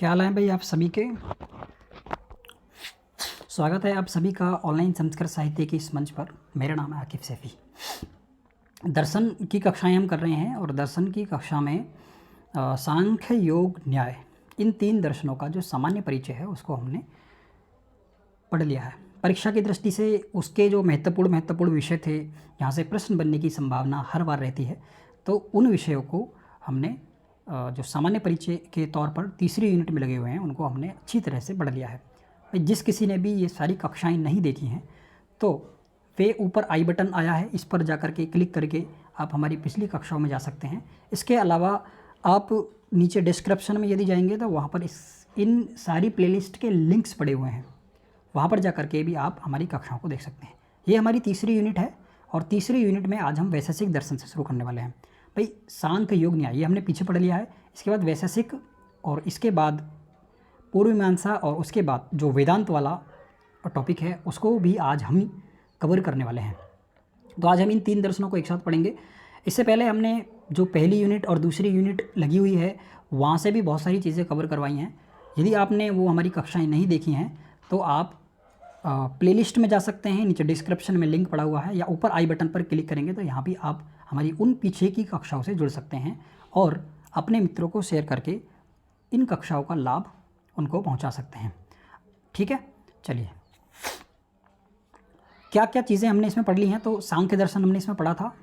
क्या हाल है भाई आप सभी के। स्वागत है आप सभी का ऑनलाइन संस्कृत साहित्य के इस मंच पर। मेरा नाम है आकिफ सैफी। दर्शन की कक्षाएं हम कर रहे हैं और दर्शन की कक्षा में सांख्य योग न्याय इन तीन दर्शनों का जो सामान्य परिचय है उसको हमने पढ़ लिया है। परीक्षा की दृष्टि से उसके जो महत्वपूर्ण विषय थे, यहाँ से प्रश्न बनने की संभावना हर बार रहती है, तो उन विषयों को हमने जो सामान्य परिचय के तौर पर तीसरी यूनिट में लगे हुए हैं उनको हमने अच्छी तरह से पढ़ लिया है। जिस किसी ने भी ये सारी कक्षाएं नहीं देखी हैं तो वे ऊपर आई बटन आया है, इस पर जाकर के क्लिक करके आप हमारी पिछली कक्षाओं में जा सकते हैं। इसके अलावा आप नीचे डिस्क्रिप्शन में यदि जाएंगे तो वहाँ पर इन सारी प्लेलिस्ट के लिंक्स पड़े हुए हैं, वहाँ पर जा कर के भी आप हमारी कक्षाओं को देख सकते हैं। ये हमारी तीसरी यूनिट है और तीसरी यूनिट में आज हम वैशेषिक दर्शन से शुरू करने वाले हैं। भाई सांख्य योग न्याय ये हमने पीछे पढ़ लिया है, इसके बाद वैशेषिक और इसके बाद पूर्व मीमांसा और उसके बाद जो वेदांत वाला टॉपिक है उसको भी आज हम कवर करने वाले हैं। तो आज हम इन तीन दर्शनों को एक साथ पढ़ेंगे। इससे पहले हमने जो पहली यूनिट और दूसरी यूनिट लगी हुई है वहाँ से भी बहुत सारी चीज़ें कवर करवाई हैं। यदि आपने वो हमारी कक्षाएं नहीं देखी हैं तो आप प्लेलिस्ट में जा सकते हैं, नीचे डिस्क्रिप्शन में लिंक पड़ा हुआ है या ऊपर आई बटन पर क्लिक करेंगे तो यहाँ भी आप हमारी उन पीछे की कक्षाओं से जुड़ सकते हैं और अपने मित्रों को शेयर करके इन कक्षाओं का लाभ उनको पहुंचा सकते हैं। ठीक है, चलिए क्या क्या चीज़ें हमने इसमें पढ़ ली हैं। तो सांख्य दर्शन हमने इसमें पढ़ा था,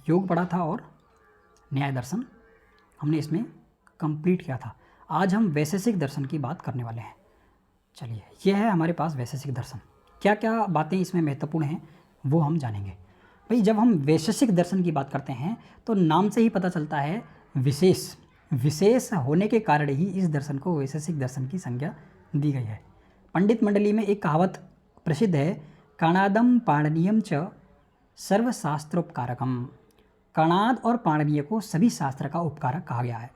योग पढ़ा था और न्याय दर्शन हमने इसमें कंप्लीट किया था। आज हम वैशेषिक दर्शन की बात करने वाले हैं। चलिए, यह है हमारे पास वैशेषिक दर्शन। क्या क्या बातें इसमें महत्वपूर्ण हैं वो हम जानेंगे। भाई जब हम वैशेषिक दर्शन की बात करते हैं तो नाम से ही पता चलता है विशेष होने के कारण ही इस दर्शन को वैशेषिक दर्शन की संज्ञा दी गई है। पंडित मंडली में एक कहावत प्रसिद्ध है, कणादम पाणनीयम च सर्वशास्त्रोपकारकम। कणाद और पाणनीय को सभी शास्त्र का उपकारक कहा गया है।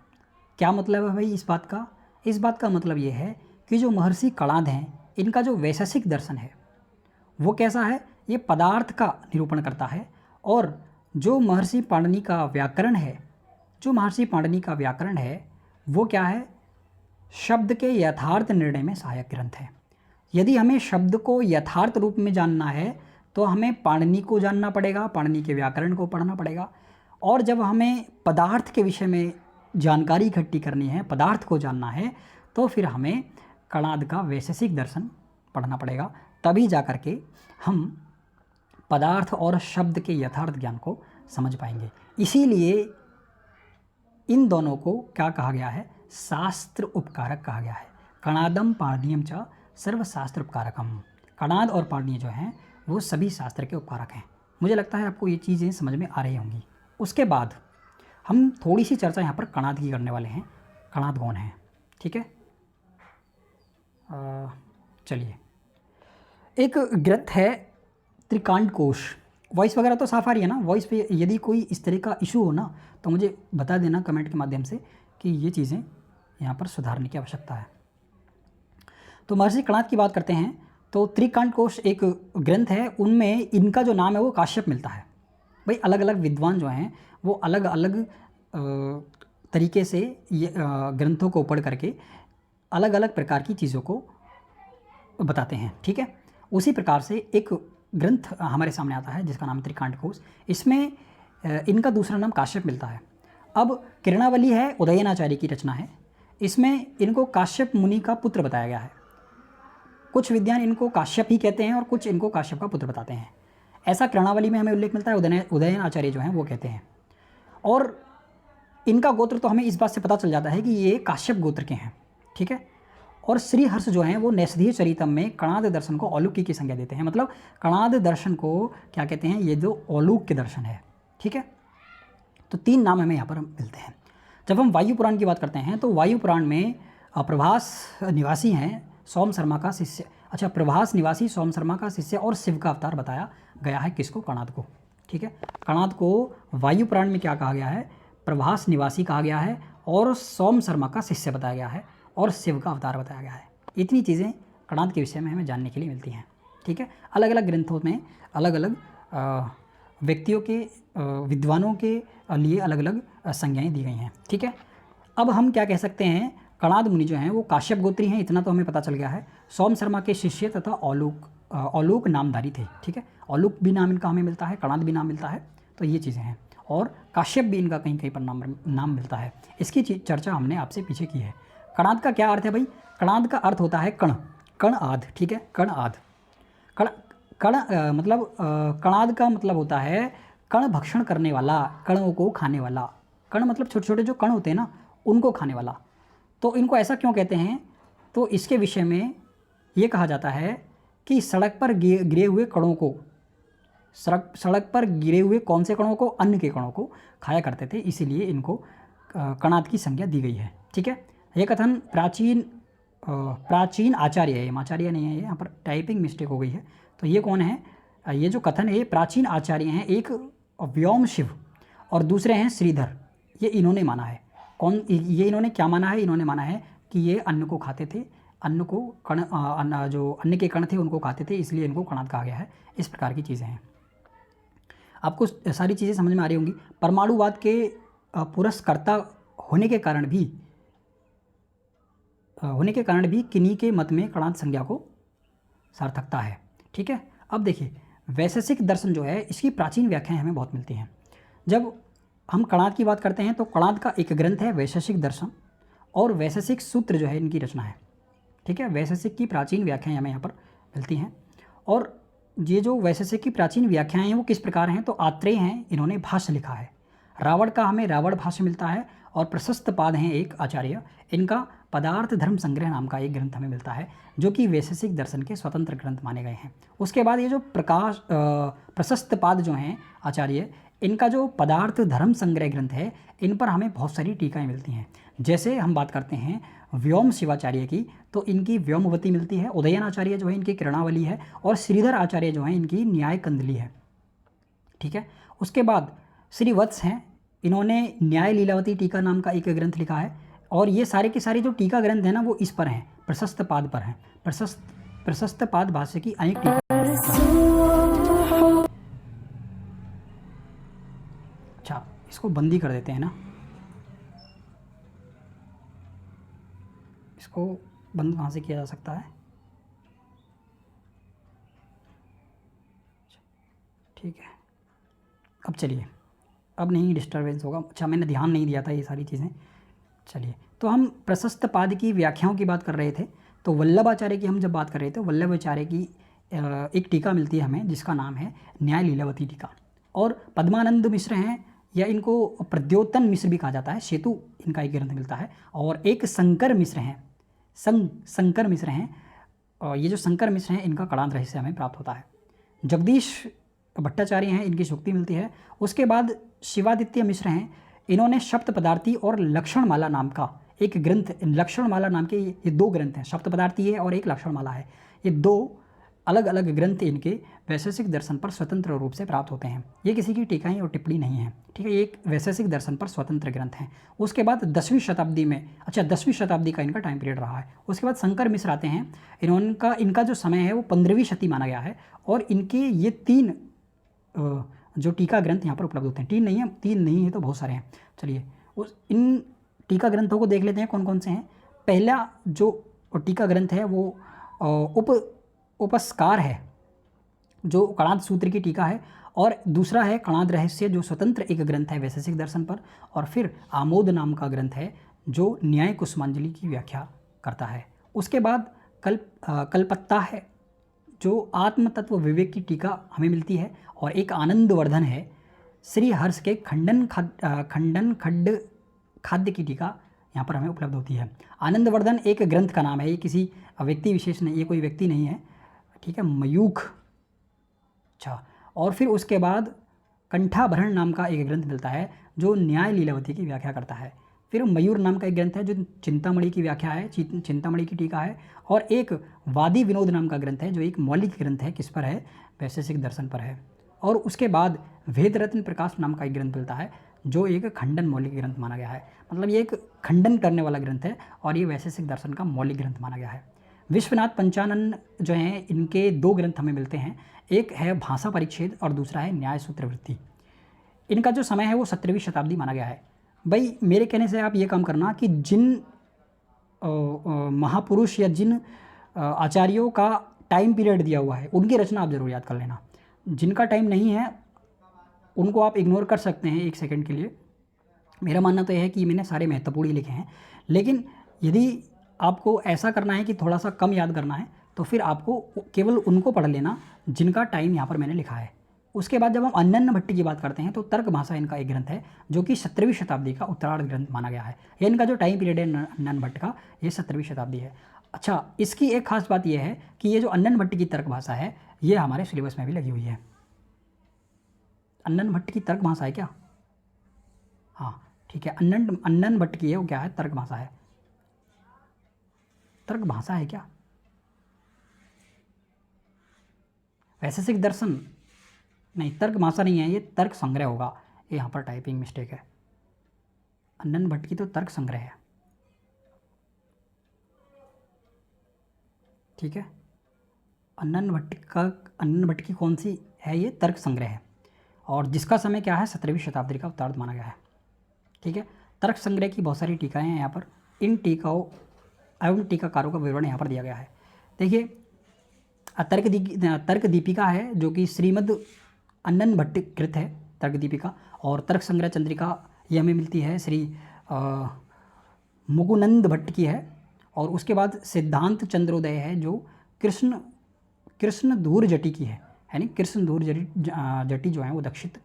क्या मतलब है भाई इस बात का? इस बात का मतलब ये है कि जो महर्षि कणाद हैं इनका जो वैशेषिक दर्शन है वो कैसा है, ये पदार्थ का निरूपण करता है। और जो महर्षि पाणिनि का व्याकरण है वो क्या है, शब्द के यथार्थ निर्णय में सहायक ग्रंथ है। यदि हमें शब्द को यथार्थ रूप में जानना है तो हमें पाणिनि को जानना पड़ेगा, पाणिनि के व्याकरण को पढ़ना पड़ेगा। और जब हमें पदार्थ के विषय में जानकारी इकट्ठी करनी है, पदार्थ को जानना है, तो फिर हमें कणाद का वैशेषिक दर्शन पढ़ना पड़ेगा। तभी जा कर के हम पदार्थ और शब्द के यथार्थ ज्ञान को समझ पाएंगे। इसीलिए इन दोनों को क्या कहा गया है, शास्त्र उपकारक कहा गया है। कणादम पाणिनीयम च सर्वशास्त्र उपकारकम। कणाद और पाणिनीय जो हैं वो सभी शास्त्र के उपकारक हैं। मुझे लगता है आपको ये चीज़ें समझ में आ रही होंगी। उसके बाद हम थोड़ी सी चर्चा यहाँ पर कणाद की करने वाले हैं। कणाद कौन है, ठीक है। चलिए, एक ग्रंथ है त्रिकांड कोश। वॉइस वगैरह तो साफ आ रही है ना? वॉइस पे यदि कोई इस तरह का इशू हो ना तो मुझे बता देना कमेंट के माध्यम से कि ये चीज़ें यहाँ पर सुधारने की आवश्यकता है। तो महर्षि कणाद की बात करते हैं तो त्रिकांड कोश एक ग्रंथ है, उनमें इनका जो नाम है वो काश्यप मिलता है। भाई अलग अलग विद्वान जो हैं वो अलग अलग तरीके से ये ग्रंथों को पढ़ करके अलग अलग प्रकार की चीज़ों को बताते हैं, ठीक है। उसी प्रकार से एक ग्रंथ हमारे सामने आता है जिसका नाम त्रिकांड कोश। इसमें इनका दूसरा नाम काश्यप मिलता है। अब किरणावली है उदयनाचार्य की रचना है। इसमें इनको काश्यप मुनि का पुत्र बताया गया है। कुछ विद्वान इनको काश्यप ही कहते हैं और कुछ इनको काश्यप का पुत्र बताते हैं। ऐसा किरणावली में हमें उल्लेख मिलता है, उदयनाचार्य जो हैं वो कहते हैं। और इनका गोत्र तो हमें इस बात से पता चल जाता है कि ये काश्यप गोत्र के हैं, ठीक है। और श्री हर्ष जो हैं वो नैषधीय चरितम में कणाद दर्शन को अलौकिक की संज्ञा देते हैं। मतलब कणाद दर्शन को क्या कहते हैं, ये जो अलौकिक दर्शन है, ठीक है। तो तीन नाम हमें यहाँ पर मिलते हैं। जब हम वायु पुराण की बात करते हैं तो वायु पुराण में प्रभास निवासी हैं सोम शर्मा का शिष्य। अच्छा, प्रभास निवासी सोम शर्मा का शिष्य और शिव का अवतार बताया गया है किसको, कणाद को, ठीक है। कणाद को वायु पुराण में क्या कहा गया है, प्रभास निवासी कहा गया है और सोम शर्मा का शिष्य बताया गया है और शिव का अवतार बताया गया है। इतनी चीज़ें कणाद के विषय में हमें जानने के लिए मिलती हैं, ठीक है। अलग अलग ग्रंथों में अलग अलग व्यक्तियों के विद्वानों के लिए अलग अलग संज्ञाएं दी गई हैं, ठीक है। अब हम क्या कह सकते हैं, कणाद मुनि जो हैं वो काश्यप गोत्री हैं, इतना तो हमें पता चल गया है। सोम शर्मा के शिष्य तथा औलूक नामधारी थे, ठीक है। औलूक भी नाम इनका हमें मिलता है, कणाद भी नाम मिलता है, तो ये चीज़ें हैं। और काश्यप भी इनका कहीं कहीं पर नाम मिलता है। इसकी चर्चा हमने आपसे पीछे की है। कणाद का क्या अर्थ है भाई? कणाद का अर्थ होता है कण, कण आद, ठीक है, कण आद। कण कण मतलब कणाद का मतलब होता है कण भक्षण करने वाला, कणों को खाने वाला। कण मतलब छोटे छोटे जो कण होते हैं ना, उनको खाने वाला। तो इनको ऐसा क्यों कहते हैं? तो इसके विषय में ये कहा जाता है कि सड़क पर गिरे हुए कणों को, सड़क पर गिरे हुए कौन से कणों को? अन्न के कणों को खाया करते थे, इसीलिए इनको कणाद की संज्ञा दी गई है, ठीक है। ये कथन प्राचीन आचार्य है, आचार्य नहीं है, यहाँ पर टाइपिंग मिस्टेक हो गई है। तो ये कौन है? ये जो कथन है प्राचीन आचार्य हैं, एक व्योम शिव और दूसरे हैं श्रीधर, ये इन्होंने माना है। कौन ये? इन्होंने क्या माना है? इन्होंने माना है कि ये अन्न को खाते थे, अन्न को जो अन्न के कण थे उनको खाते थे, इसलिए इनको कणाद कहा गया है। इस प्रकार की चीज़ें हैं। आपको सारी चीज़ें समझ में आ रही होंगी। परमाणुवाद के पुरस्कर्ता होने के कारण भी किन्हीं के मत में कणाद संज्ञा को सार्थकता है, ठीक है। अब देखिए, वैशेषिक दर्शन जो है इसकी प्राचीन व्याख्याएं हमें बहुत मिलती हैं। जब हम कणाद की बात करते हैं तो कणाद का एक ग्रंथ है वैशेषिक दर्शन, और वैशेषिक सूत्र जो है इनकी रचना है, ठीक है। वैशेषिक की प्राचीन व्याख्याएं हमें यहाँ पर मिलती हैं। और ये जो वैशेषिक की प्राचीन व्याख्याएं हैं वो किस प्रकार हैं? तो आत्रेय हैं, इन्होंने भाष्य लिखा है। रावण का हमें रावण भाष्य मिलता है, और प्रशस्त पाद हैं एक आचार्य, इनका पदार्थ धर्म संग्रह नाम का एक ग्रंथ हमें मिलता है, जो कि वैशेषिक दर्शन के स्वतंत्र ग्रंथ माने गए हैं। उसके बाद ये जो प्रशस्त पाद जो हैं आचार्य, इनका जो पदार्थ धर्म संग्रह ग्रंथ है, इन पर हमें बहुत सारी टीकाएँ मिलती हैं। जैसे हम बात करते हैं व्योम शिवाचार्य की, तो इनकी व्योमवती मिलती है। उदयन आचार्य जो है इनकी किरणावली है, और श्रीधर आचार्य जो है इनकी न्याय कंदली है, ठीक है। उसके बाद श्री वत्स हैं, इन्होंने न्याय लीलावती टीका नाम का एक ग्रंथ लिखा है। और ये सारे के सारे जो टीका ग्रंथ हैं ना वो इस पर हैं, प्रशस्त पाद पर हैं। प्रशस्त पाद भाष्य की अनेक टीका। अच्छा, इसको बंदी कर देते हैं ना, इसको बंद कहाँ से किया जा सकता है? ठीक है, अब चलिए, अब नहीं डिस्टर्बेंस होगा। अच्छा, मैंने ध्यान नहीं दिया था ये सारी चीज़ें। चलिए, तो हम प्रशस्त पाद की व्याख्याओं की बात कर रहे थे। तो वल्लभाचार्य की हम जब बात कर रहे थे, वल्लभाचार्य की एक टीका मिलती है हमें जिसका नाम है न्याय लीलावती टीका। और पद्मानंद मिश्र हैं, या इनको प्रद्योतन मिश्र भी कहा जाता है, सेतु इनका एक ग्रंथ मिलता है। और एक शंकर मिश्र हैं, शंकर मिश्र हैं, और ये जो शंकर मिश्र हैं इनका कणाद रहस्य हमें प्राप्त होता है। जगदीश भट्टाचार्य हैं, इनकी शुक्ति मिलती है। उसके बाद शिवादित्य मिश्र हैं, इन्होंने सप्त पदार्थी और लक्षणमाला नाम का एक ग्रंथ, लक्षणमाला नाम के ये दो ग्रंथ हैं, सप्त पदार्थी है और एक लक्षणमाला है। ये दो अलग अलग ग्रंथ इनके वैशेषिक दर्शन पर स्वतंत्र रूप से प्राप्त होते हैं। ये किसी की टीकाएँ और टिप्पणी नहीं है, ठीक है। ये एक वैशेषिक दर्शन पर स्वतंत्र ग्रंथ हैं। उसके बाद 10वीं शताब्दी में, अच्छा 10वीं शताब्दी का इनका टाइम पीरियड रहा है। उसके बाद शंकर मिश्र आते हैं, इनका जो समय है वो 15वीं शती माना गया है। और इनके ये 3 जो टीका ग्रंथ यहाँ पर उपलब्ध होते हैं, 3 नहीं है तो बहुत सारे हैं। चलिए, इन टीका ग्रंथों को देख लेते हैं कौन कौन से हैं। पहला जो टीका ग्रंथ है वो उपस्कार है, जो कणाद सूत्र की टीका है। और दूसरा है कणाद रहस्य, जो स्वतंत्र एक ग्रंथ है वैशेषिक दर्शन पर। और फिर आमोद नाम का ग्रंथ है जो न्याय कुसुमांजलि की व्याख्या करता है। उसके बाद कलपत्ता है, जो आत्म तत्व विवेक की टीका हमें मिलती है। और एक आनंदवर्धन है, श्री हर्ष के खंडन खड्ड खाद्य की टीका यहाँ पर हमें उपलब्ध होती है। आनंदवर्धन एक ग्रंथ का नाम है, ये किसी व्यक्ति विशेष नहीं, ये कोई व्यक्ति नहीं है, ठीक है, मयूख। अच्छा, और फिर उसके बाद कंठाभरण नाम का एक ग्रंथ मिलता है जो न्याय लीलावती की व्याख्या करता है। फिर मयूर नाम का एक ग्रंथ है जो चिंतामणि की व्याख्या है, चिंतामणि की टीका है। और एक वादी विनोद नाम का ग्रंथ है जो एक मौलिक ग्रंथ है, किस पर है? वैशेषिक दर्शन पर है। और उसके बाद वेद रत्न प्रकाश नाम का एक ग्रंथ मिलता है जो एक खंडन मौलिक ग्रंथ माना गया है, मतलब ये एक खंडन करने वाला ग्रंथ है और ये वैशेषिक दर्शन का मौलिक ग्रंथ माना गया है। विश्वनाथ पंचानन जो हैं, इनके 2 ग्रंथ हमें मिलते हैं, एक है भाषा परिच्छेद और दूसरा है न्याय सूत्र वृत्ति। इनका जो समय है वो 17वीं शताब्दी माना गया है। भाई मेरे कहने से आप ये काम करना कि जिन महापुरुष या जिन आचार्यों का टाइम पीरियड दिया हुआ है उनकी रचना आप ज़रूर याद कर लेना। जिनका टाइम नहीं है उनको आप इग्नोर कर सकते हैं एक सेकंड के लिए। मेरा मानना तो यह है कि मैंने सारे महत्वपूर्ण ही लिखे हैं, लेकिन यदि आपको ऐसा करना है कि थोड़ा सा कम याद करना है तो फिर आपको केवल उनको पढ़ लेना जिनका टाइम यहाँ पर मैंने लिखा है। उसके बाद जब हम अन्नन भट्ट की बात करते हैं तो तर्क भाषा इनका एक ग्रंथ है जो कि 17वीं शताब्दी का उत्तरार्ध ग्रंथ माना गया है। ये इनका जो टाइम पीरियड है अन्नन भट्ट का, ये 17वीं शताब्दी है। अच्छा, इसकी एक खास बात यह है कि ये जो अन्नन भट्ट की तर्क भाषा है ये हमारे सिलेबस में भी लगी हुई है। अन्नन भट्ट की तर्क भाषा है क्या? हाँ ठीक है, अन्नन भट्ट की है वो क्या है? तर्क भाषा है। तर्क भाषा है क्या? वैशेषिक दर्शन नहीं, तर्क भाषा नहीं है, ये तर्क संग्रह होगा। ये यहाँ पर टाइपिंग मिस्टेक है। अन्नन भट्ट की तो तर्क संग्रह है, ठीक है। अन्नन भट्ट की कौन सी है? ये तर्क संग्रह है, और जिसका समय क्या है? 17वीं शताब्दी का उत्तरार्ध माना गया है, ठीक है। तर्क संग्रह की बहुत सारी टीकाएँ हैं यहाँ पर। इन टीकाओं एवं टीकाकारों का विवरण यहाँ पर दिया गया है। देखिए, तर्क दीपिका है जो कि श्रीमद् अन्नन भट्ट कृत है, तर्क दीपिका। और तर्क संग्रह चंद्रिका ये हमें मिलती है श्री मुकुंद भट्ट की है। और उसके बाद सिद्धांत चंद्रोदय है जो कृष्ण धूर जटी की है, यानी कृष्ण धूर जटी जो है वो दक्षित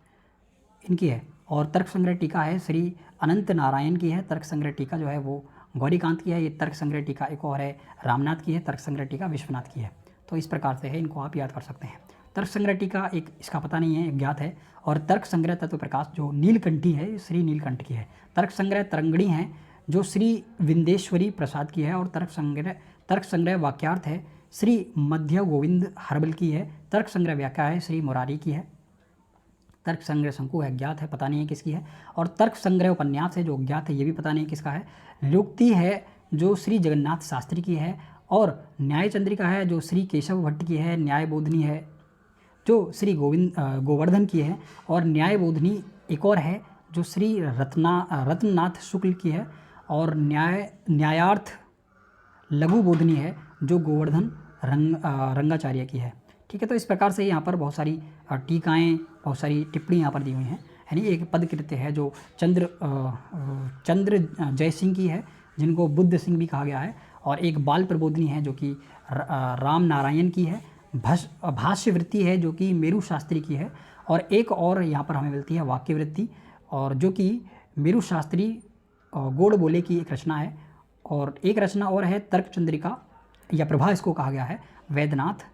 इनकी है। और तर्क संग्रह टीका है श्री अनंत नारायण की है। तर्क संग्रह टीका जो है वो गौरीकांत की है। ये तर्क संग्रह टीका एक और है रामनाथ की है। तर्क संग्रह टीका विश्वनाथ की है। तो इस प्रकार से है, इनको आप याद कर सकते हैं। तर्क संग्रह टीका एक इसका पता नहीं है, ज्ञात है। और तर्क संग्रह तत्व प्रकाश जो नीलकंठी है, श्री नीलकंठ की है। तर्क संग्रह तरंगणी है जो श्री विंदेश्वरी प्रसाद की है। और तर्क संग्रह वाक्यार्थ है श्री मध्य गोविंद हर्बल की है। तर्क संग्रह व्याख्या है श्री मुरारी की है। तर्क संग्रह शंकु है, ज्ञात है, पता नहीं है किसकी है। और तर्क संग्रह उपन्यास है जो ज्ञात है, ये भी पता नहीं किसका है। निरुक्ति है जो श्री जगन्नाथ शास्त्री की है। और न्याय चंद्रिका है जो श्री केशव भट्ट की है। न्याय बोधनी है जो श्री गोवर्धन की है। और न्याय बोधनी एक और है जो श्री रत्ननाथ शुक्ल की है। और न्यायार्थ लघु बोधनी है जो गोवर्धन रंगाचार्य की है, ठीक है। तो इस प्रकार से यहाँ पर बहुत सारी टीकाएँ, बहुत सारी टिप्पणी यहाँ पर दी हुई हैं। यानी एक पदकृत्य है जो चंद्र जय सिंह की है, जिनको बुद्ध सिंह भी कहा गया है। और एक बाल प्रबोधनी है जो कि राम नारायण की है। भाष्यवृत्ति है जो कि मेरू शास्त्री की है। और एक और यहाँ पर हमें मिलती है वाक्यवृत्ति, और जो कि मेरू शास्त्री गोड़ बोले की एक रचना है। और एक रचना और है तर्क चंद्रिका या प्रभा इसको कहा गया है, वैद्यनाथ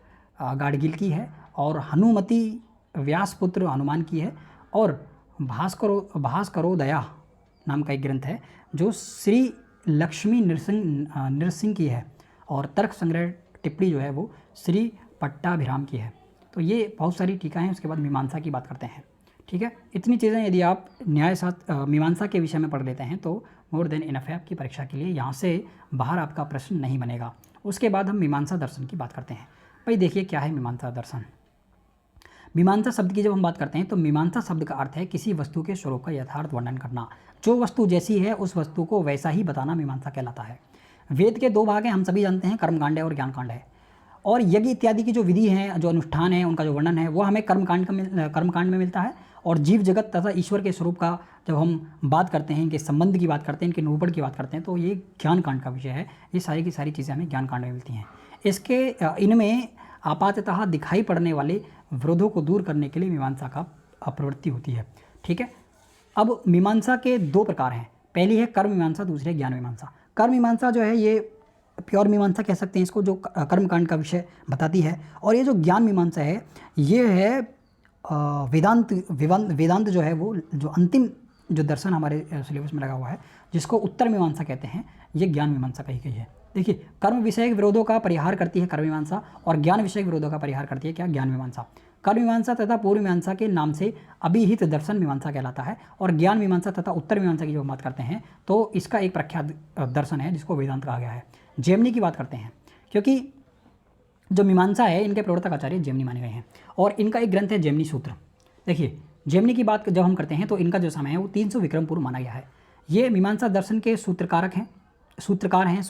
गाडगिल की है। और हनुमति व्यासपुत्र हनुमान की है। और भास्करोदया नाम का एक ग्रंथ है जो श्री लक्ष्मी नरसिंह की है। और तर्क संग्रह टिप्पणी जो है वो श्री पट्टाभिराम की है। तो ये बहुत सारी टीका हैं। उसके बाद मीमांसा की बात करते हैं, ठीक है। इतनी चीज़ें यदि आप न्यायशास्त्र मीमांसा के विषय में पढ़ लेते हैं तो मोर देन इनफ है आपकी परीक्षा के लिए। यहाँ से बाहर आपका प्रश्न नहीं बनेगा। उसके बाद हम मीमांसा दर्शन की बात करते हैं। भाई देखिए क्या है मीमांसा दर्शन। मीमांसा शब्द की जब हम बात करते हैं तो मीमांसा शब्द का अर्थ है किसी वस्तु के स्वरूप का यथार्थ वर्णन करना। जो वस्तु जैसी है उस वस्तु को वैसा ही बताना मीमांसा कहलाता है। वेद के दो भाग हैं, हम सभी जानते हैं, कर्मकांड है और ज्ञानकांड है। और यज्ञ इत्यादि की जो विधि है, जो अनुष्ठान है, उनका जो वर्णन है वो हमें कर्मकांड में मिलता है। और जीव जगत तथा ईश्वर के स्वरूप का जब हम बात करते हैं, इनके संबंध की बात करते हैं, इनके निरूपण की बात करते हैं, तो ये ज्ञानकांड का विषय है। ये सारी की सारी चीज़ें हमें ज्ञानकांड में मिलती हैं। इनमें आपाततः दिखाई पड़ने वाले विरोधों को दूर करने के लिए मीमांसा का प्रवृत्ति होती है, ठीक है। अब मीमांसा के दो प्रकार हैं। पहली है कर्म मीमांसा, दूसरी है ज्ञान मीमांसा। कर्म मीमांसा जो है ये प्योर मीमांसा कह सकते हैं इसको, जो कर्मकांड का विषय बताती है। और ये जो ज्ञान मीमांसा है ये है वेदांत जो है वो जो अंतिम जो दर्शन हमारे सिलेबस में लगा हुआ है, जिसको उत्तर मीमांसा कहते हैं, ये ज्ञान मीमांसा कही गई है। देखिए, कर्म विषयक विरोधों का परिहार करती है कर्म मीमांसा, और ज्ञान विषयक विरोधों का परिहार करती है क्या? ज्ञान मीमांसा। कर्म मीमांसा तथा पूर्व मीमांसा के नाम से अभिहित दर्शन मीमांसा कहलाता है। और ज्ञान मीमांसा तथा उत्तर मीमांसा की जो बात करते हैं तो इसका एक प्रख्यात दर्शन है जिसको वेदांत कहा गया है। जेमनी की बात करते हैं, क्योंकि जो मीमांसा है इनके प्रवर्तक आचार्य जेमनी माने गए हैं। और इनका एक ग्रंथ है जेमनी सूत्र। देखिए, जेमनी की बात जब हम करते हैं तो इनका जो समय है वो 300 विक्रम पूर्व माना गया है। ये मीमांसा दर्शन के सूत्रकारक हैं। सूत्रकार हैं,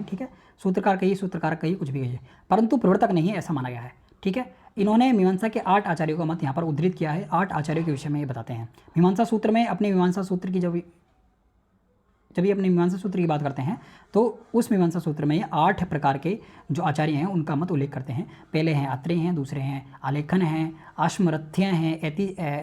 ठीक है, सूत्रकार कहिए, सूत्रकार कहिए, कुछ भी कहिए, परंतु प्रवर्तक नहीं है, ऐसा माना गया है, ठीक है। इन्होंने मीमांसा के 8 आचार्यों का मत यहाँ पर उद्धृत किया है। 8 आचार्यों के विषय में ये बताते हैं। मीमांसा सूत्र में अपने मीमांसा सूत्र की जब ये अपने मीमांसा सूत्र की बात करते हैं तो उस मीमांसा सूत्र में ये 8 प्रकार के जो आचार्य हैं उनका मत उल्लेख करते हैं। पहले हैं अत्रेय हैं, दूसरे हैं आलेखन हैं, आश्मरथ्य हैं,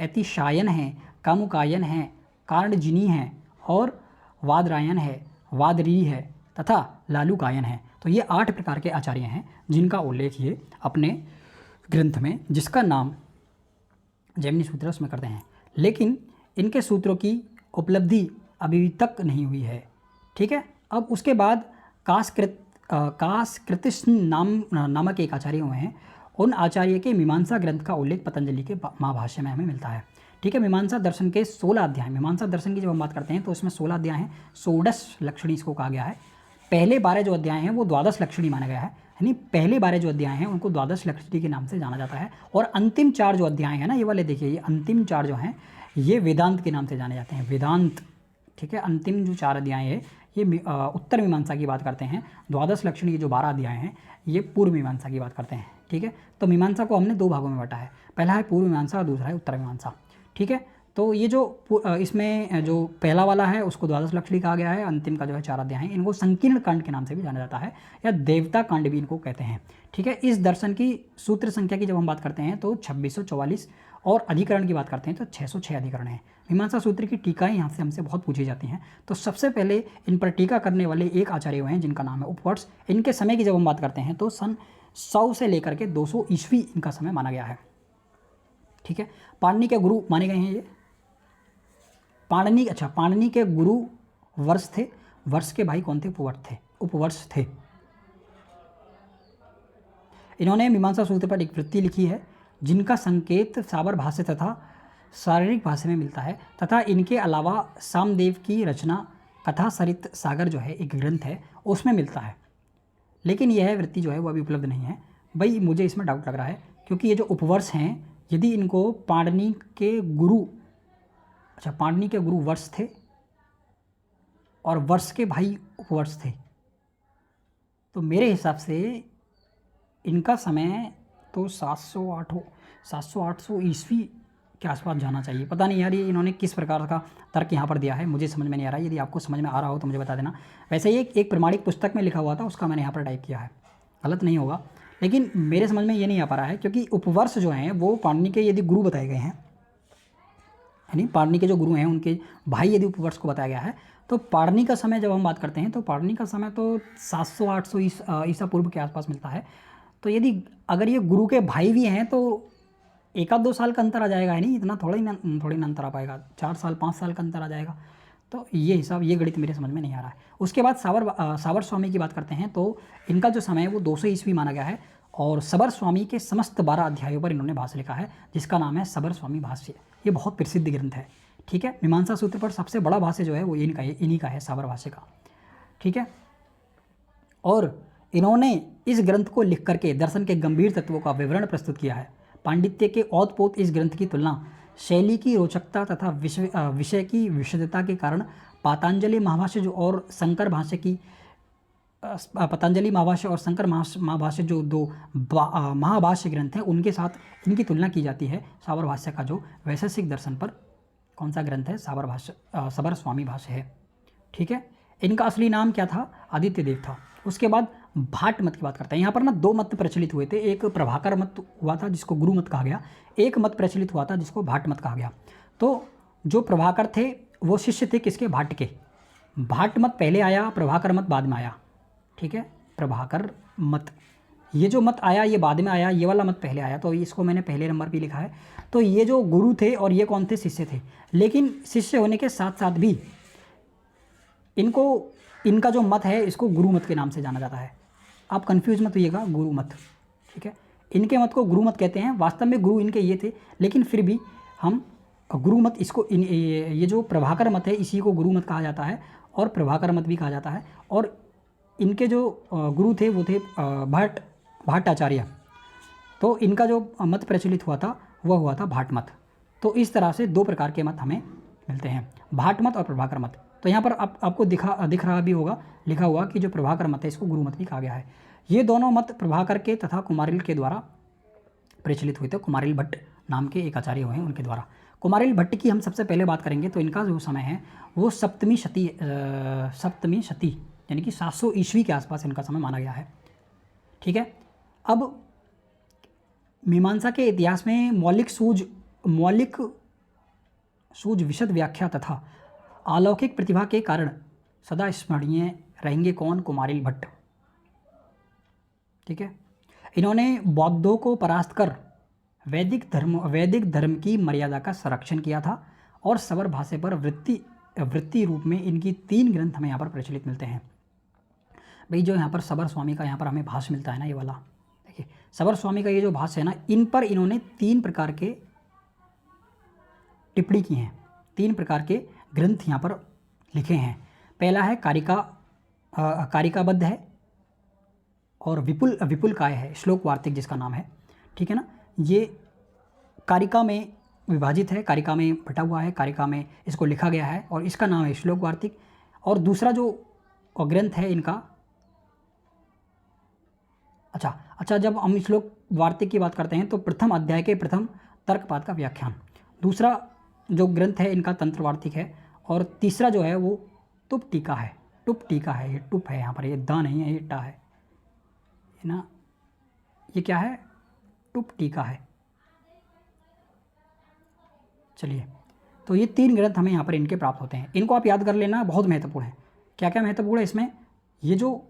एतिशायन हैं, कामुकायन हैं, कारणजिनी हैं और वादरायन है, वादरी है तथा लालुकायन है। तो ये 8 प्रकार के आचार्य हैं जिनका उल्लेख ये अपने ग्रंथ में, जिसका नाम जैमिनी सूत्र उसमें करते हैं। लेकिन इनके सूत्रों की उपलब्धि अभी तक नहीं हुई है, ठीक है। अब उसके बाद कासकृतिष्ण नामक एक आचार्य हुए हैं। उन आचार्य के मीमांसा ग्रंथ का उल्लेख पतंजलि के महाभाष्य में हमें मिलता है, ठीक है। मीमांसा दर्शन के 16 अध्याय, मीमांसा दर्शन की जब हम बात करते हैं तो इसमें 16 अध्याय हैं, 16 लक्षणी इसको कहा गया है। पहले 12 जो अध्याय हैं वो 12 लक्षणी माना गया है, यानी पहले 12 जो अध्याय हैं उनको 12 लक्षणी के नाम से जाना जाता है। और अंतिम 4 जो अध्याय हैं ना, ये वाले देखिए, ये अंतिम 4 जो हैं ये वेदांत के नाम से जाने जाते हैं, वेदांत, ठीक है। अंतिम जो 4 अध्याय है ये उत्तर मीमांसा की बात करते हैं। 12 लक्षणी जो 12 अध्याय हैं ये पूर्व मीमांसा की बात करते हैं, ठीक है। तो मीमांसा को हमने 2 भागों में बांटा है, पहला है पूर्व मीमांसा और दूसरा है उत्तर मीमांसा, ठीक है। तो ये जो इसमें जो पहला वाला है उसको 12 लक्षणी कहा गया है, अंतिम का जो है 4 अध्याय है, इनको संकीर्ण कांड के नाम से भी जाना जाता है या देवता कांड भी इनको कहते हैं, ठीक है। इस दर्शन की सूत्र संख्या की जब हम बात करते हैं तो 2644 और अधिकरण की बात करते हैं तो 606 अधिकरण है। मीमांसा सूत्र की टीकाएँ यहाँ से हमसे बहुत पूछी जाती हैं। तो सबसे पहले इन पर टीका करने वाले एक आचार्य हुए हैं जिनका नाम है उपवर्ष। इनके समय की जब हम बात करते हैं तो सन 100 से लेकर के 200 ईस्वी इनका समय माना गया है, ठीक है। पाणिनि के गुरु माने गए हैं ये, पाणिनि के गुरु वर्ष थे, वर्ष के भाई कौन थे? उपवर्ष थे। इन्होंने मीमांसा सूत्र पर एक वृत्ति लिखी है जिनका संकेत साबर भाष्य तथा शारीरिक भाष्य में मिलता है, तथा इनके अलावा सामदेव की रचना कथा सरित सागर जो है एक ग्रंथ है उसमें मिलता है, लेकिन यह वृत्ति जो है वो अभी उपलब्ध नहीं है। भाई मुझे इसमें डाउट लग रहा है क्योंकि ये जो उपवर्ष हैं यदि इनको पाणिनि के गुरु वर्ष थे और वर्ष के भाई उपवर्ष थे, तो मेरे हिसाब से इनका समय तो 700-800 ईस्वी के आसपास जाना चाहिए। पता नहीं यार ये इन्होंने किस प्रकार का तर्क यहाँ पर दिया है, मुझे समझ में नहीं आ रहा है। यदि आपको समझ में आ रहा हो तो मुझे बता देना। वैसे ये एक प्रमाणिक पुस्तक में लिखा हुआ था, उसका मैंने यहाँ पर टाइप किया है, गलत नहीं होगा, लेकिन मेरे समझ में ये नहीं आ पा रहा है क्योंकि उपवर्ष जो हैं वो पाणिनि के यदि गुरु बताए गए हैं, यानी पाणिनि के जो गुरु हैं उनके भाई यदि उपवर्ष को बताया गया है, तो पाणिनि का समय जब हम बात करते हैं तो पाणिनि का समय तो 700-800 ईसा पूर्व के आसपास मिलता है। तो यदि अगर ये गुरु के भाई भी हैं तो 1-2 साल का अंतर आ जाएगा, है नहीं, इतना थोड़ी ना अंतर आ पाएगा, 4 साल 5 साल का अंतर आ जाएगा। तो ये हिसाब, ये गणित मेरे समझ में नहीं आ रहा है। उसके बाद साबर स्वामी की बात करते हैं तो इनका जो समय है वो 200 ईस्वी माना गया है और सबर स्वामी के समस्त 12 अध्यायों पर इन्होंने भाष्य लिखा है जिसका नाम है सबर स्वामी भाष्य। ये बहुत प्रसिद्ध ग्रंथ है, ठीक है। मीमांसा सूत्र पर सबसे बड़ा भाष्य जो है वो इन्हीं का है, साबर भाष्य का, ठीक है। और इन्होंने इस ग्रंथ को लिख करके दर्शन के गंभीर तत्वों का विवरण प्रस्तुत किया है। पांडित्य के ओतपोत इस ग्रंथ की तुलना शैली की रोचकता तथा विषय की विशदता के कारण पतंजलि महाभाष्य और शंकर भाष्य की पतंजलि महाभाष्य और शंकर महाभाष्य जो 2 महाभाष्य ग्रंथ हैं उनके साथ इनकी तुलना की जाती है। साबर भाष्य का जो वैशेषिक दर्शन पर कौन सा ग्रंथ है? सबर स्वामी भाष्य है, ठीक है। इनका असली नाम क्या था? आदित्य देव था। उसके बाद भाट मत की बात करते हैं। यहाँ पर ना 2 मत प्रचलित हुए थे, एक प्रभाकर मत हुआ था जिसको गुरु मत कहा गया, एक मत प्रचलित हुआ था जिसको भाट मत कहा गया। तो जो प्रभाकर थे वो शिष्य थे किसके? भाट के। भाट मत पहले आया, प्रभाकर मत बाद में आया, ठीक है। प्रभाकर मत, ये जो मत आया ये बाद में आया, ये वाला मत पहले आया, तो इसको मैंने पहले नंबर पे लिखा है। तो ये जो गुरु थे और ये कौन थे? शिष्य थे। लेकिन शिष्य होने के साथ साथ भी इनका जो मत है इसको गुरु मत के नाम से जाना जाता है। आप कंफ्यूज मत होइएगा, गुरु मत, ठीक है। इनके मत को गुरु मत कहते हैं, वास्तव में गुरु इनके ये थे, लेकिन फिर भी हम गुरु मत इसको ये जो प्रभाकर मत है इसी को गुरु मत कहा जाता है और प्रभाकर मत भी कहा जाता है। और इनके जो गुरु थे वो थे भाट्टाचार्य। तो इनका जो मत प्रचलित हुआ था वह हुआ था भाट मत। तो इस तरह से 2 प्रकार के मत हमें मिलते हैं, भाट मत और प्रभाकर मत। तो यहाँ पर आपको दिख रहा भी होगा लिखा हुआ कि जो प्रभाकर मत है इसको गुरु मत भी कहा गया है। ये दोनों मत प्रभाकर के तथा कुमारिल के द्वारा प्रचलित हुए थे। कुमारिल भट्ट नाम के एक आचार्य हुए हैं उनके द्वारा। कुमारिल भट्ट की हम सबसे पहले बात करेंगे तो इनका जो समय है वो सप्तमी शती यानी कि 700 ईस्वी के आसपास इनका समय माना गया है। ठीक है। अब मीमांसा के इतिहास में मौलिक सूझ विशद व्याख्या तथा अलौकिक प्रतिभा के कारण सदा स्मरणीय रहेंगे कौन? कुमारिल भट्ट। ठीक है। इन्होंने बौद्धों को परास्त कर वैदिक धर्म की मर्यादा का संरक्षण किया था और सबर भाषा पर वृत्ति रूप में इनकी 3 ग्रंथ हमें यहाँ पर प्रचलित मिलते हैं। भाई जो यहाँ पर सबर स्वामी का यहाँ पर हमें भाष्य मिलता है ना, ये वाला देखिए, सबर स्वामी का ये जो भाष्य है ना, इन पर इन्होंने 3 प्रकार के टिप्पणी की हैं, 3 प्रकार के ग्रंथ यहाँ पर लिखे हैं। पहला है कारिकाबद्ध है और विपुल काय है, श्लोक वार्तिक जिसका नाम है। ठीक है ना। ये कारिका में विभाजित है, कारिका में बटा हुआ है, कारिका में इसको लिखा गया है और इसका नाम है श्लोक वार्तिक। और दूसरा जो ग्रंथ है इनका, अच्छा जब हम श्लोक वार्तिक की बात करते हैं तो प्रथम अध्याय के प्रथम तर्कपाद का व्याख्यान। दूसरा जो ग्रंथ है इनका तंत्र वार्तिक है और तीसरा जो है वो टुप टीका है। ये टुप है यहाँ पर, ये दा नहीं है, ये टा है ना। ये क्या है? टुप टीका है। चलिए, तो ये 3 ग्रंथ हमें यहाँ पर इनके प्राप्त होते हैं। इनको आप याद कर लेना, बहुत महत्वपूर्ण है। क्या क्या महत्वपूर्ण है इसमें? ये जो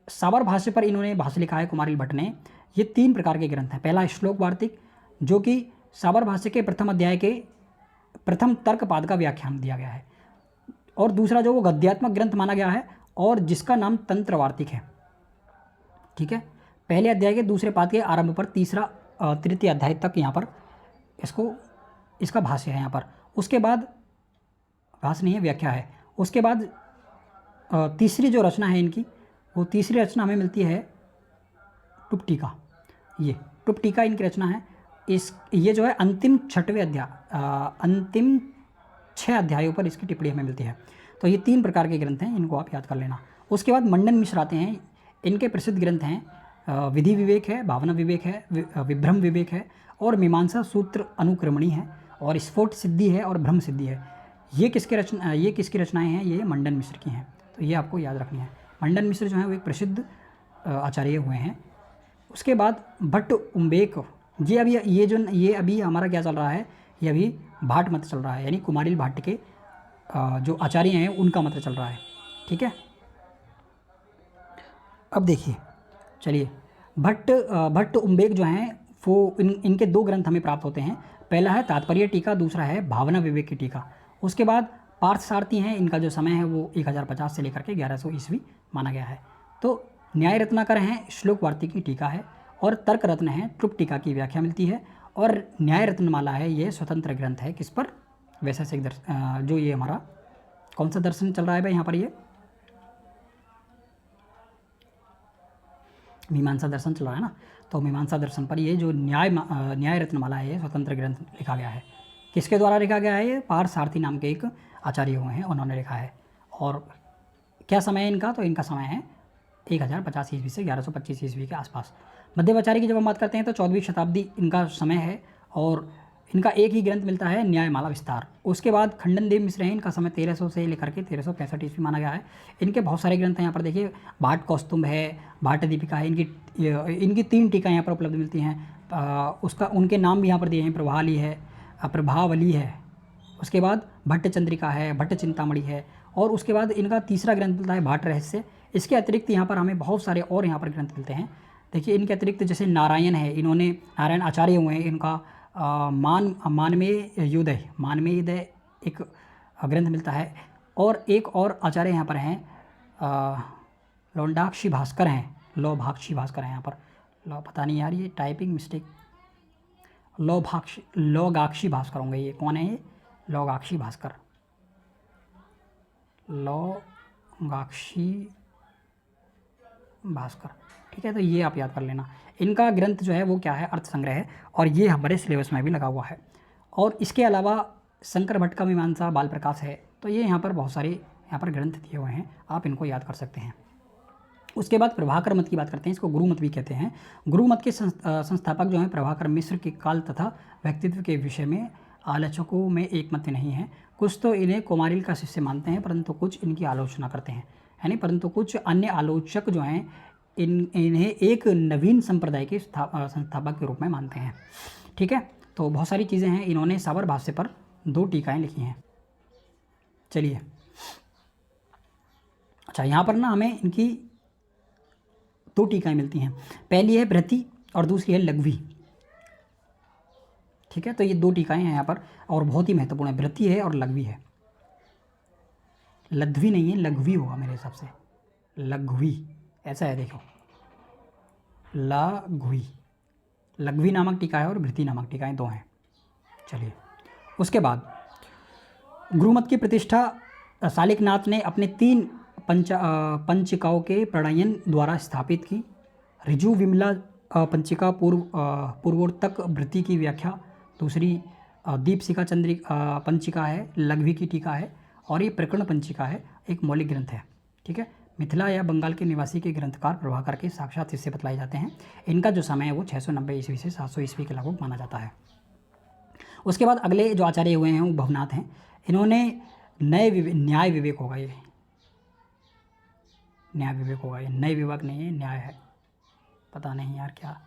साबर भाष्य पर इन्होंने भाष्य लिखा है कुमारिल भट्ट ने, ये 3 प्रकार के ग्रंथ हैं। पहला श्लोक वार्तिक जो कि साबर भाष्य के प्रथम अध्याय के प्रथम तर्कपाद का व्याख्यान दिया गया है, और दूसरा जो वो गद्यात्मक ग्रंथ माना गया है और जिसका नाम तंत्र वार्तिक है। ठीक है। पहले अध्याय के दूसरे पाद के आरंभ पर तृतीय अध्याय तक यहाँ पर इसका भाष्य है यहाँ पर। उसके बाद भाष्य नहीं है, व्याख्या है। उसके बाद तीसरी जो रचना है इनकी, वो तीसरी रचना हमें मिलती है टुप टीका। ये टुप टीका इनकी रचना है। ये जो है अंतिम 6 अध्यायों पर इसकी टिप्पणी हमें मिलती है। तो ये 3 प्रकार के ग्रंथ हैं, इनको आप याद कर लेना। उसके बाद मंडन मिश्र आते हैं। इनके प्रसिद्ध ग्रंथ हैं विधि विवेक है, भावना विवेक है, विभ्रम विवेक है और मीमांसा सूत्र अनुक्रमणी है और स्फोट सिद्धि है और भ्रम सिद्धि है। ये किसकी रचनाएं हैं? ये मंडन मिश्र की हैं। तो ये आपको याद रखनी है। मंडन मिश्र जो है वो एक प्रसिद्ध आचार्य हुए हैं। उसके बाद भट्ट उम्बेक, ये अभी हमारा क्या चल रहा है? ये अभी भाट मत चल रहा है, यानी कुमारिल भट्ट के जो आचार्य हैं उनका मत चल रहा है। ठीक है। अब देखिए, चलिए, भट्ट उम्बेक जो हैं वो इनके 2 ग्रंथ हमें प्राप्त होते हैं। पहला है तात्पर्य टीका, दूसरा है भावना विवेक की टीका। उसके बाद पार्थ सारथी हैं, इनका जो समय है वो 1050 से लेकर के 1100 ईस्वी माना गया है। तो न्याय रत्नाकर हैं, श्लोक वार्तिक की टीका है, और तर्क रत्न है, ट्रुप टीका की व्याख्या मिलती है, और न्याय रत्नमाला है, ये स्वतंत्र ग्रंथ है। किस पर? वैशेषिक दर्शन, जो ये हमारा कौन सा दर्शन चल रहा है भाई यहाँ पर? ये मीमांसा दर्शन चल रहा है ना। तो मीमांसा दर्शन पर ये जो न्याय रत्नमाला है, ये स्वतंत्र ग्रंथ लिखा गया है। किसके द्वारा लिखा गया है? ये पार्थ सारथी नाम के एक आचार्य हुए हैं, उन्होंने लिखा है। और क्या समय है इनका? तो इनका समय है 1050 ईस्वी से 1125 ईस्वी के आसपास। मध्यवाचार्य की जब हम बात करते हैं तो 14वीं शताब्दी इनका समय है, और इनका एक ही ग्रंथ मिलता है, न्यायमाला विस्तार। उसके बाद खंडन देव मिश्र हैं, इनका समय 1300 से लेकर के 1365 ईस्वी माना गया है। इनके बहुत सारे ग्रंथ हैं यहाँ पर देखिए, भाट कौस्तुभ है, भाट दीपिका है, इनकी 3 टीका यहाँ पर उपलब्ध मिलती हैं। उनके नाम भी यहाँ पर दिए हैं, प्रभावली है। उसके बाद भट्ट चंद्रिका है, भट्ट चिंतामणि है, और उसके बाद इनका तीसरा ग्रंथ मिलता है भाट रहस्य। इसके अतिरिक्त यहाँ पर हमें बहुत सारे और यहाँ पर ग्रंथ मिलते हैं। देखिए, इनके अतिरिक्त जैसे नारायण है, इन्होंने नारायण आचार्य हुए हैं, इनका मानमेय युदय एक ग्रंथ मिलता है। और एक और आचार्य यहाँ पर हैं, लोडाक्षी भास्कर हैं, यहाँ पर पता नहीं यार, ये टाइपिंग मिस्टेक, लोगाक्षी भास्कर होंगे। ये कौन है? ये लोगाक्षी भास्कर, ठीक है। तो ये आप याद कर लेना। इनका ग्रंथ जो है वो क्या है? अर्थ संग्रह है, और ये हमारे सिलेबस में भी लगा हुआ है। और इसके अलावा शंकर भट्ट का मीमांसा, बाल प्रकाश है। तो ये यहाँ पर बहुत सारे यहाँ पर ग्रंथ दिए हुए हैं, आप इनको याद कर सकते हैं। उसके बाद प्रभाकर मत की बात करते हैं, इसको गुरु मत भी कहते हैं। गुरु मत के संस्थापक जो हैं प्रभाकर मिश्र के काल तथा व्यक्तित्व के विषय में आलोचकों में एक मत नहीं है। कुछ तो इन्हें कुमारिल का शिष्य मानते हैं, परंतु कुछ इनकी आलोचना करते हैं, यानी परंतु कुछ अन्य आलोचक जो हैं इन्हें एक नवीन संप्रदाय के संस्थापक के रूप में मानते हैं। ठीक है, तो बहुत सारी चीज़ें हैं। इन्होंने सावर भाष्य पर 2 टीकाएँ लिखी हैं। चलिए, अच्छा यहाँ पर ना हमें इनकी 2 टीकाएँ मिलती हैं। पहली है भृति और दूसरी है लघवी। ठीक है, तो ये 2 टीकाएँ हैं यहाँ पर और बहुत ही महत्वपूर्ण है। भृति है और लघवी है, लघवी नहीं है, लघवी होगा मेरे हिसाब से, लघवी ऐसा है, देखो लघवी, लघवी नामक टीका है और भृति नामक टीकाएँ 2 हैं। चलिए, उसके बाद गुरुमत की प्रतिष्ठा शालिकनाथ ने अपने 3 पंचिकाओं के प्रणयन द्वारा स्थापित की। ऋजु विमला पंचिका पूर्वोत्तक भृति की व्याख्या, दूसरी दीपशिखा चंद्रिका पंचिका है, लघवी की टीका है, और ये प्रकरण पंचिका है, एक मौलिक ग्रंथ है। ठीक है, मिथिला या बंगाल के निवासी के ग्रंथकार प्रभाकर के साक्षात शिष्य बतलाए जाते हैं। इनका जो समय है वो 690 ईस्वी से 700 ईस्वी के लगभग माना जाता है। उसके बाद अगले जो आचार्य हुए हैं वो भवनाथ हैं। इन्होंने न्याय विवेक होगा, ये न्याय विवेक होगा, ये नए विवेक नहीं है, न्याय है, पता नहीं यार क्या,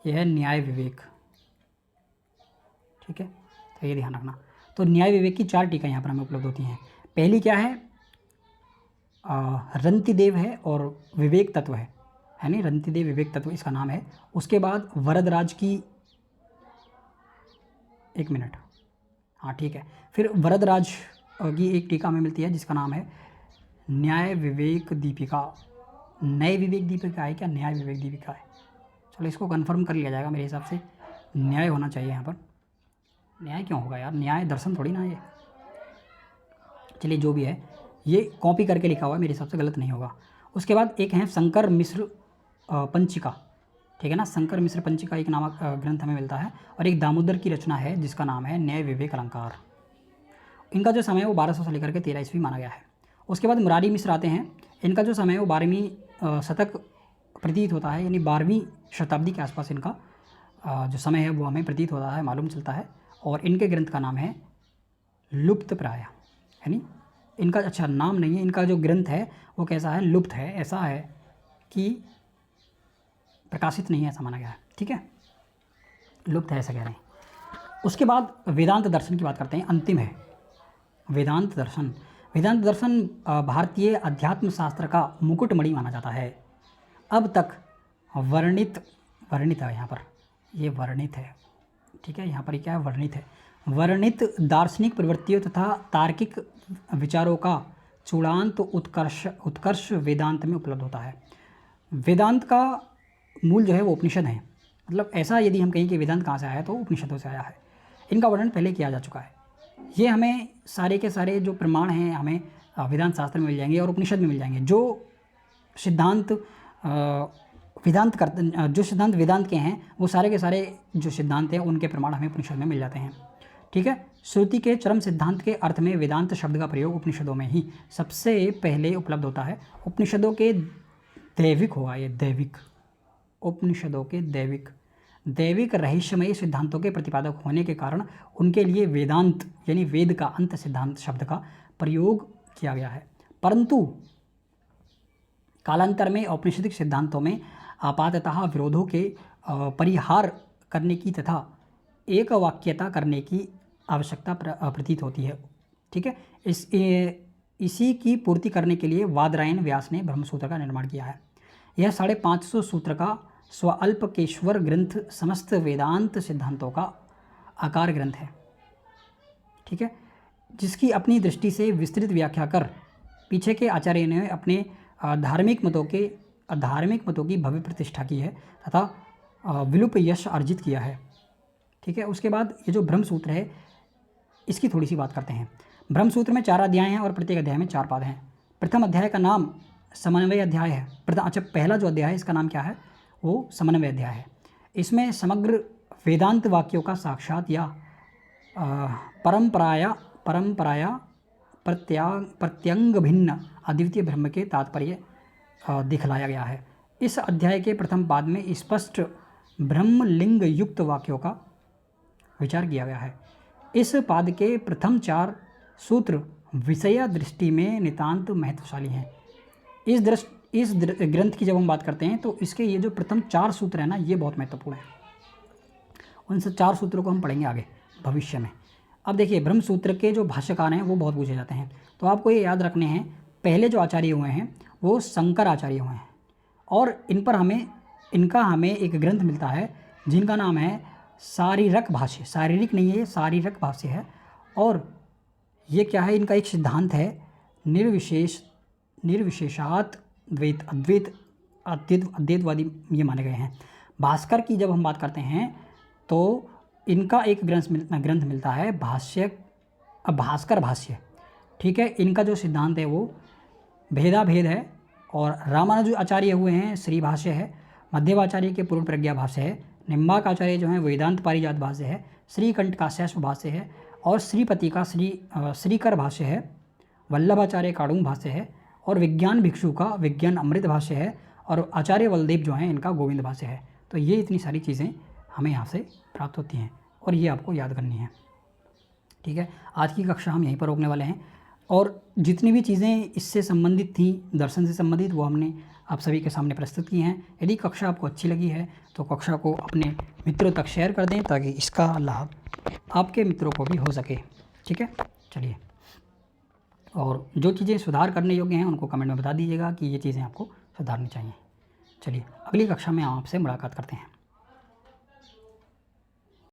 यह है न्याय विवेक। ठीक है, तो ये ध्यान रखना। तो न्याय विवेक की 4 टीका यहाँ पर हमें उपलब्ध होती हैं। पहली क्या है, रंतिदेव है और विवेक तत्व है नहीं, रंतिदेव विवेक तत्व इसका नाम है। उसके बाद वरदराज की, 1 मिनट, हाँ ठीक है, फिर वरदराज की एक टीका हमें मिलती है जिसका नाम है न्याय विवेक दीपिका। नए विवेक दीपिका है क्या, न्याय विवेक दीपिका है, चलो इसको कंफर्म कर लिया जाएगा। मेरे हिसाब से न्याय होना चाहिए यहाँ पर, न्याय क्यों होगा यार, न्याय दर्शन थोड़ी ना ये। चलिए जो भी है, ये कॉपी करके लिखा हुआ है, मेरे हिसाब से गलत नहीं होगा। उसके बाद एक है शंकर मिश्र पंचिका। ठीक है ना, शंकर मिश्र पंचिका एक नामक ग्रंथ हमें मिलता है, और एक दामोदर की रचना है जिसका नाम है न्याय विवेक अलंकार। इनका जो समय है वो 1200 से लेकर के 13 ईस्वी माना गया है। उसके बाद मुरारी मिश्र आते हैं। इनका जो समय है वो 12वीं शतक प्रतीत होता है, यानी 12वीं शताब्दी के आसपास इनका जो समय है वो हमें प्रतीत होता है, मालूम चलता है। और इनके ग्रंथ का नाम है लुप्त प्राय, यानी इनका अच्छा नाम नहीं है, इनका जो ग्रंथ है वो कैसा है, लुप्त है, ऐसा है कि प्रकाशित नहीं है, ऐसा माना गया है। ठीक है, लुप्त है ऐसा कह रहे हैं। उसके बाद वेदांत दर्शन की बात करते हैं, अंतिम है वेदांत दर्शन। वेदांत दर्शन भारतीय अध्यात्म शास्त्र का मुकुटमणि माना जाता है। अब तक वर्णित है यहाँ पर, ये वर्णित है। ठीक है, यहाँ पर क्या है, वर्णित है। वर्णित दार्शनिक प्रवृत्तियों तथा तार्किक विचारों का चूड़ांत उत्कर्ष वेदांत में उपलब्ध होता है। वेदांत का मूल जो है वो उपनिषद है, मतलब ऐसा यदि हम कहें कि वेदांत कहाँ से आया है तो उपनिषदों से आया है। इनका वर्णन पहले किया जा चुका है। ये हमें सारे के सारे जो प्रमाण हैं हमें वेदांत शास्त्र में मिल जाएंगे और उपनिषद में मिल जाएंगे। जो सिद्धांत वेदांत के हैं वो सारे के सारे जो सिद्धांत हैं उनके प्रमाण हमें उपनिषद में मिल जाते हैं। ठीक है, श्रुति के चरम सिद्धांत के अर्थ में वेदांत शब्द का प्रयोग उपनिषदों में ही सबसे पहले उपलब्ध होता है। उपनिषदों के दैविक होगा, ये दैविक, उपनिषदों के दैविक रहस्यमय सिद्धांतों के प्रतिपादक होने के कारण उनके लिए वेदांत यानी वेद का अंत सिद्धांत शब्द का प्रयोग किया गया है। परंतु कालांतर में औपनिषदिक सिद्धांतों में आपाततः विरोधों के परिहार करने की तथा एक वाक्यता करने की आवश्यकता प्रतीत होती है। ठीक है, इसी की पूर्ति करने के लिए वादरायण व्यास ने ब्रह्मसूत्र का निर्माण किया है। यह 550 सूत्र का स्वअल्पकेश्वर ग्रंथ समस्त वेदांत सिद्धांतों का आकार ग्रंथ है। ठीक है, जिसकी अपनी दृष्टि से विस्तृत व्याख्या कर पीछे के आचार्य ने अपने धार्मिक मतों की भव्य प्रतिष्ठा की है तथा विलुप यश अर्जित किया है। ठीक है, उसके बाद ये जो ब्रह्मसूत्र है इसकी थोड़ी सी बात करते हैं। ब्रह्मसूत्र में 4 अध्याय हैं और प्रत्येक अध्याय में 4 पाद हैं। प्रथम अध्याय का नाम समन्वय अध्याय है। पहला जो अध्याय है इसका नाम क्या है, वो समन्वय अध्याय है। इसमें समग्र वेदांत वाक्यों का साक्षात या परंपराया प्रत्यंग भिन्न अद्वितीय ब्रह्म के तात्पर्य दिखलाया गया है। इस अध्याय के प्रथम पाद में स्पष्ट ब्रह्म लिंग युक्त वाक्यों का विचार किया गया है। इस पाद के प्रथम 4 सूत्र विषय दृष्टि में नितांत महत्वशाली हैं। इस ग्रंथ की जब हम बात करते हैं तो इसके ये जो प्रथम 4 सूत्र हैं ना, ये बहुत महत्वपूर्ण है। उन सब 4 सूत्रों को हम पढ़ेंगे आगे भविष्य में। अब देखिए, ब्रह्म सूत्र के जो भाष्यकार हैं वो बहुत पूछे जाते हैं, तो आपको ये याद रखने हैं, पहले जो आचार्य हुए हैं वो शंकर आचार्य हुए हैं, और इनका हमें एक ग्रंथ मिलता है जिनका नाम है शारीरक भाष्य। शारीरिक नहीं है, शारीरक भाष्य है। और ये क्या है, इनका एक सिद्धांत है निर्विशेषात अद्वैतवादी ये माने गए हैं। भास्कर की जब हम बात करते हैं तो इनका एक ग्रंथ मिलता है भास्कर भाष्य, ठीक है। इनका जो सिद्धांत है वो भेदाभेद है। और रामानुज आचार्य हुए हैं श्री भाष्य है, मध्यवाचार्य के पूर्ण प्रज्ञा भाष्य है, निम्बाक आचार्य जो हैं वेदांत पारिजात भाष्य है, श्रीकंठ का शैश्व भाष्य है, और श्रीपति का श्रीकर भाष्य है, वल्लभाचार्य काड़ूम भाष्य है, और विज्ञान भिक्षु का विज्ञान अमृत भाष्य है, और आचार्य बलदेव जो हैं इनका गोविंद भाष्य है। तो ये इतनी सारी चीज़ें हमें यहाँ से प्राप्त होती हैं और ये आपको याद करनी है, ठीक है। आज की कक्षा हम यहीं पर रोकने वाले हैं, और जितनी भी चीज़ें इससे संबंधित थी, दर्शन से संबंधित, वो हमने आप सभी के सामने प्रस्तुत की हैं। यदि कक्षा आपको अच्छी लगी है तो कक्षा को अपने मित्रों तक शेयर कर दें ताकि इसका लाभ आपके मित्रों को भी हो सके, ठीक है। चलिए, और जो चीज़ें सुधार करने योग्य हैं उनको कमेंट में बता दीजिएगा कि ये चीज़ें आपको सुधारनी चाहिए। चलिए, अगली कक्षा में आपसे मुलाकात करते हैं।